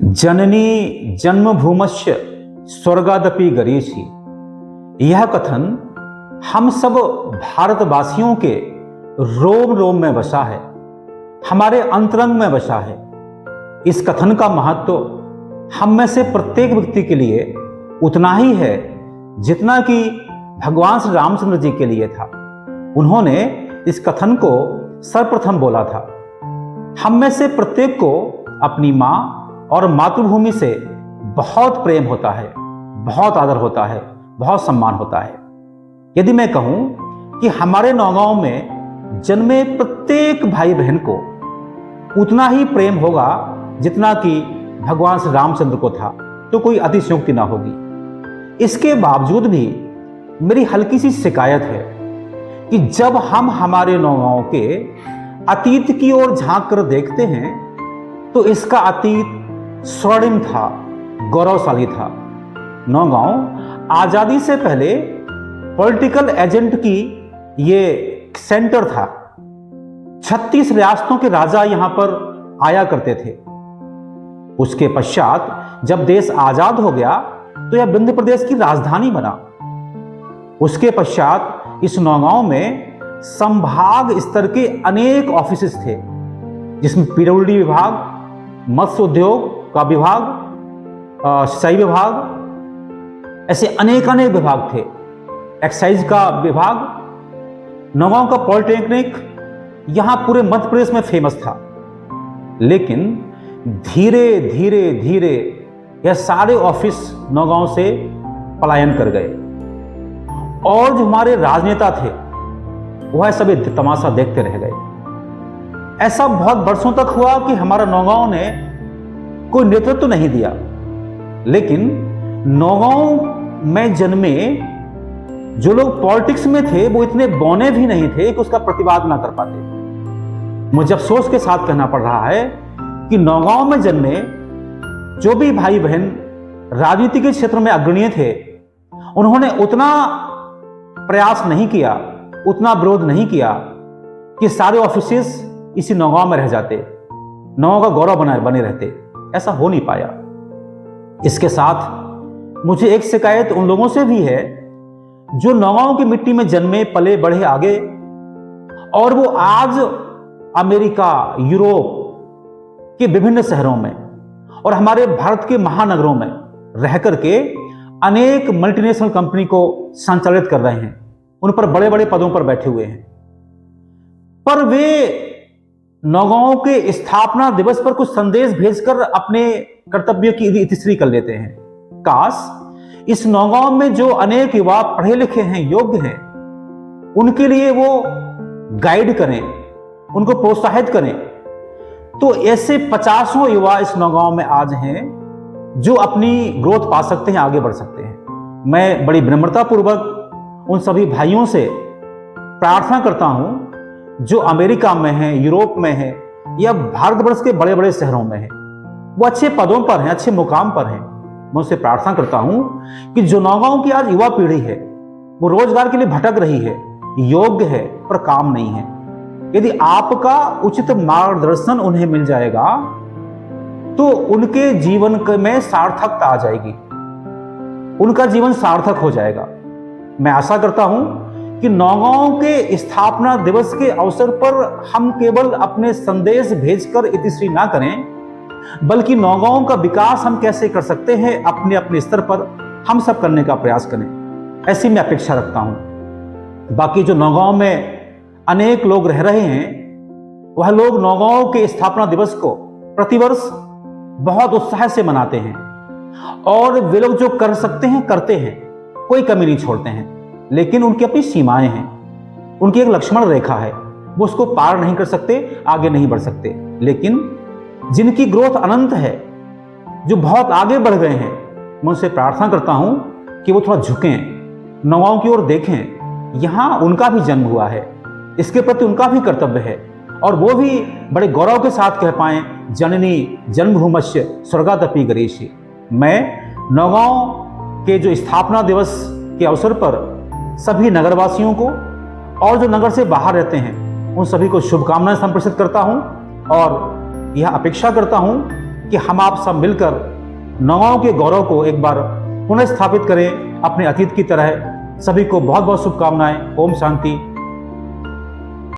जननी जन्मभूमस्य स्वर्गादपि गरीयसी। यह कथन हम सब भारतवासियों के रोम रोम में बसा है, हमारे अंतरंग में बसा है। इस कथन का महत्व हम में से प्रत्येक व्यक्ति के लिए उतना ही है जितना कि भगवान श्री रामचंद्र जी के लिए था। उन्होंने इस कथन को सर्वप्रथम बोला था। हम में से प्रत्येक को अपनी माँ और मातृभूमि से बहुत प्रेम होता है, बहुत आदर होता है, बहुत सम्मान होता है। यदि मैं कहूँ कि हमारे नौगांव में जन्मे प्रत्येक भाई बहन को उतना ही प्रेम होगा जितना कि भगवान श्री रामचंद्र को था, तो कोई अतिशयोक्ति ना होगी। इसके बावजूद भी मेरी हल्की सी शिकायत है कि जब हम हमारे नौगांव के अतीत की ओर झांक कर देखते हैं तो इसका अतीत स्वर्णिम था, गौरवशाली था। नौगांव आजादी से पहले पॉलिटिकल एजेंट की ये सेंटर था। 36 रियासतों के राजा यहां पर आया करते थे। उसके पश्चात जब देश आजाद हो गया तो यह विंध्य प्रदेश की राजधानी बना। उसके पश्चात इस नौगांव में संभाग स्तर के अनेक ऑफिसेस थे, जिसमें पीडब्ल्यूडी विभाग, मत्स्य उद्योग का विभाग, सिंचाई विभाग, ऐसे अनेक विभाग थे, एक्साइज का विभाग। नौगांव का पॉलिटेक्निक यहां पूरे मध्य प्रदेश में फेमस था। लेकिन धीरे धीरे धीरे यह सारे ऑफिस नौगांव से पलायन कर गए और जो हमारे राजनेता थे वह सभी तमाशा देखते रह गए। ऐसा बहुत वर्षों तक हुआ कि हमारा नौगांव ने कोई नेतृत्व नहीं दिया। लेकिन नौगांव में जन्मे जो लोग पॉलिटिक्स में थे वो इतने बौने भी नहीं थे कि उसका प्रतिवाद ना कर पाते। मुझे अफसोस के साथ कहना पड़ रहा है कि नौगांव में जन्मे जो भी भाई बहन राजनीति के क्षेत्र में अग्रणीय थे, उन्होंने उतना प्रयास नहीं किया, उतना विरोध नहीं किया कि सारे ऑफिसेस इसी नौगांव में रह जाते, नौगांव का गौरव बने रहते। ऐसा हो नहीं पाया। इसके साथ मुझे एक शिकायत उन लोगों से भी है जो नौगांव की मिट्टी में जन्मे, पले बढ़े आगे, और वो आज अमेरिका, यूरोप के विभिन्न शहरों में और हमारे भारत के महानगरों में रह करके अनेक मल्टीनेशनल कंपनी को संचालित कर रहे हैं, उन पर बड़े बड़े पदों पर बैठे हुए हैं। पर वे नौगांव के स्थापना दिवस पर कुछ संदेश भेजकर अपने कर्तव्य की इतिश्री कर लेते हैं। काश इस नौगांव में जो अनेक युवा पढ़े लिखे हैं, योग्य हैं, उनके लिए वो गाइड करें, उनको प्रोत्साहित करें। तो ऐसे 50 युवा इस नौगांव में आज हैं जो अपनी ग्रोथ पा सकते हैं, आगे बढ़ सकते हैं। मैं बड़ी विनम्रता पूर्वक उन सभी भाइयों से प्रार्थना करता हूं जो अमेरिका में हैं, यूरोप में हैं या भारतवर्ष के बड़े बड़े शहरों में हैं, वो अच्छे पदों पर हैं, अच्छे मुकाम पर हैं। मैं उनसे प्रार्थना करता हूं कि जो नौगांव की आज युवा पीढ़ी है वो रोजगार के लिए भटक रही है, योग्य है पर काम नहीं है। यदि आपका उचित मार्गदर्शन उन्हें मिल जाएगा तो उनके जीवन में सार्थकता आ जाएगी, उनका जीवन सार्थक हो जाएगा। मैं आशा करता हूं कि नौगांव के स्थापना दिवस के अवसर पर हम केवल अपने संदेश भेजकर इतिश्री ना करें, बल्कि नौगांव का विकास हम कैसे कर सकते हैं अपने अपने स्तर पर हम सब करने का प्रयास करें, ऐसी मैं अपेक्षा रखता हूं। बाकी जो नौगांव में अनेक लोग रह रहे हैं, वह लोग नौगांव के स्थापना दिवस को प्रतिवर्ष बहुत उत्साह से मनाते हैं और वे लोग जो कर सकते हैं करते हैं, कोई कमी नहीं छोड़ते हैं। लेकिन उनकी अपनी सीमाएं हैं, उनकी एक लक्ष्मण रेखा है, वो उसको पार नहीं कर सकते, आगे नहीं बढ़ सकते। लेकिन जिनकी ग्रोथ अनंत है, जो बहुत आगे बढ़ गए हैं, मैं उनसे प्रार्थना करता हूं कि वो थोड़ा झुकें, नौगांव की ओर देखें। यहां उनका भी जन्म हुआ है, इसके प्रति उनका भी कर्तव्य है और वो भी बड़े गौरव के साथ कह पाए, जननी जन्मभूमस्य स्वर्गादपि गरीयसी। मैं नौगांव के जो स्थापना दिवस के अवसर पर सभी नगरवासियों को और जो नगर से बाहर रहते हैं उन सभी को शुभकामनाएं संप्रेषित करता हूं और यह अपेक्षा करता हूं कि हम आप सब मिलकर नवाओं के गौरव को एक बार पुनः स्थापित करें अपने अतीत की तरह। सभी को बहुत बहुत शुभकामनाएं। ओम शांति।